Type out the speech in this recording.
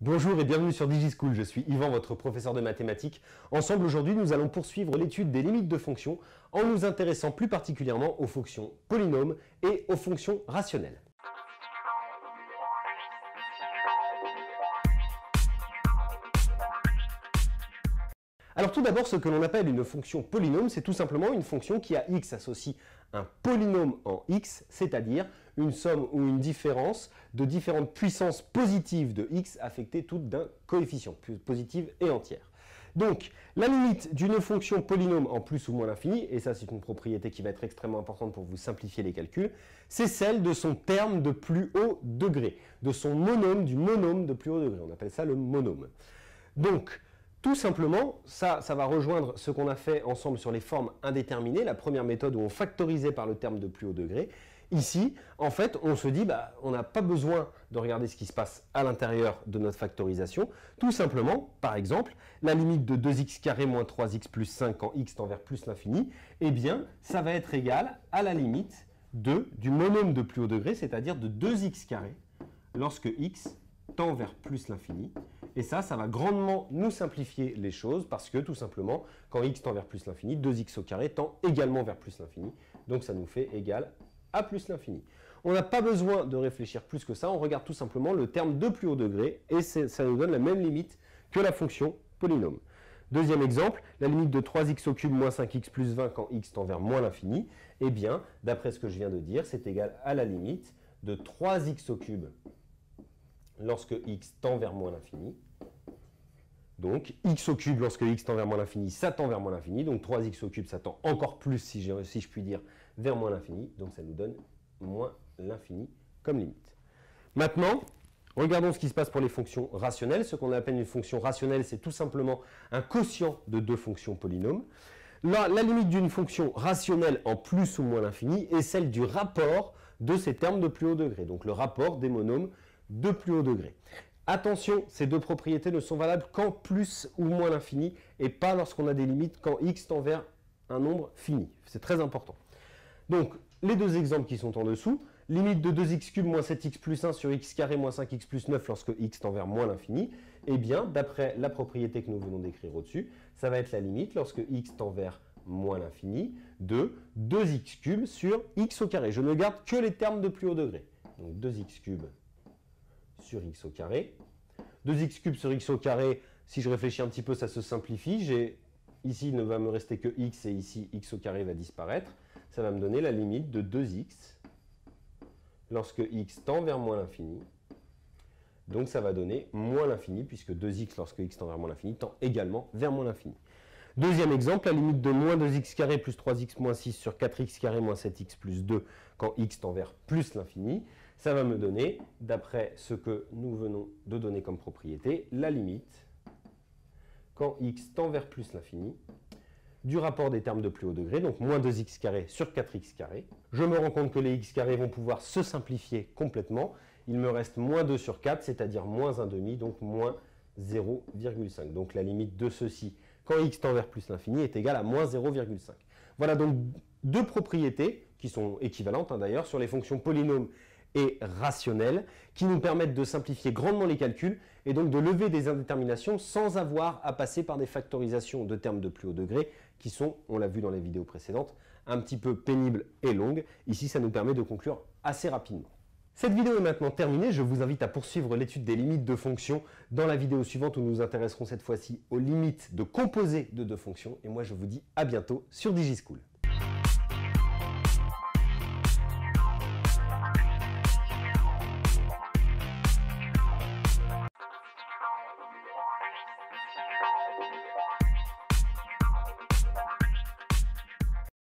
Bonjour et bienvenue sur DigiSchool, je suis Yvan, votre professeur de mathématiques. Ensemble aujourd'hui, nous allons poursuivre l'étude des limites de fonctions en nous intéressant plus particulièrement aux fonctions polynômes et aux fonctions rationnelles. Alors tout d'abord, ce que l'on appelle une fonction polynôme, c'est tout simplement une fonction qui à x associe un polynôme en x, c'est-à-dire une somme ou une différence de différentes puissances positives de x affectées toutes d'un coefficient, positive et entière. Donc, la limite d'une fonction polynôme en plus ou moins l'infini, et ça c'est une propriété qui va être extrêmement importante pour vous simplifier les calculs, c'est celle de son terme de plus haut degré, de son monôme, du monôme de plus haut degré. On appelle ça le monôme. Donc, tout simplement, ça va rejoindre ce qu'on a fait ensemble sur les formes indéterminées, la première méthode où on factorisait par le terme de plus haut degré. Ici, en fait, on se dit, on n'a pas besoin de regarder ce qui se passe à l'intérieur de notre factorisation. Tout simplement, par exemple, la limite de 2x carré moins 3x plus 5 quand x tend vers plus l'infini, eh bien, ça va être égal à la limite du monôme de plus haut degré, c'est-à-dire de 2x carré, lorsque x tend vers plus l'infini. Et ça va grandement nous simplifier les choses parce que tout simplement, quand x tend vers plus l'infini, 2x au carré tend également vers plus l'infini. Donc ça nous fait égal à plus l'infini. On n'a pas besoin de réfléchir plus que ça, on regarde tout simplement le terme de plus haut degré et ça nous donne la même limite que la fonction polynôme. Deuxième exemple, la limite de 3x au cube moins 5x plus 20 quand x tend vers moins l'infini. Eh bien, d'après ce que je viens de dire, c'est égal à la limite de 3x au cube lorsque x tend vers moins l'infini. Donc, x au cube, lorsque x tend vers moins l'infini, ça tend vers moins l'infini. Donc, 3x au cube, ça tend encore plus, si je puis dire, vers moins l'infini. Donc, ça nous donne moins l'infini comme limite. Maintenant, regardons ce qui se passe pour les fonctions rationnelles. Ce qu'on appelle une fonction rationnelle, c'est tout simplement un quotient de deux fonctions polynômes. Là, la limite d'une fonction rationnelle en plus ou moins l'infini est celle du rapport de ces termes de plus haut degré. Donc, le rapport des monômes de plus haut degré. Attention, ces deux propriétés ne sont valables qu'en plus ou moins l'infini et pas lorsqu'on a des limites quand x tend vers un nombre fini. C'est très important. Donc, les deux exemples qui sont en dessous, limite de 2x cube moins 7x plus 1 sur x carré moins 5x plus 9 lorsque x tend vers moins l'infini, eh bien, d'après la propriété que nous venons d'écrire au-dessus, ça va être la limite lorsque x tend vers moins l'infini de 2x cube sur x au carré. Je ne garde que les termes de plus haut degré. Donc 2x cube sur x au carré. 2x cube sur x au carré, si je réfléchis un petit peu, ça se simplifie. Ici, il ne va me rester que x et ici, x au carré va disparaître. Ça va me donner la limite de 2x lorsque x tend vers moins l'infini. Donc, ça va donner moins l'infini, puisque 2x lorsque x tend vers moins l'infini tend également vers moins l'infini. Deuxième exemple, la limite de moins 2x carré plus 3x moins 6 sur 4x carré moins 7x plus 2 quand x tend vers plus l'infini. Ça va me donner, d'après ce que nous venons de donner comme propriété, la limite, quand x tend vers plus l'infini, du rapport des termes de plus haut degré, donc moins 2x carré sur 4x carré. Je me rends compte que les x carrés vont pouvoir se simplifier complètement. Il me reste moins 2 sur 4, c'est-à-dire moins 1 demi, donc moins 0,5. Donc la limite de ceci, quand x tend vers plus l'infini, est égale à moins 0,5. Voilà donc deux propriétés, qui sont équivalentes d'ailleurs, sur les fonctions polynômes et rationnelles, qui nous permettent de simplifier grandement les calculs et donc de lever des indéterminations sans avoir à passer par des factorisations de termes de plus haut degré qui sont, on l'a vu dans les vidéos précédentes, un petit peu pénibles et longues. Ici, ça nous permet de conclure assez rapidement. Cette vidéo est maintenant terminée, je vous invite à poursuivre l'étude des limites de fonctions dans la vidéo suivante où nous nous intéresserons cette fois-ci aux limites de composés de deux fonctions. Et moi, je vous dis à bientôt sur DigiSchool.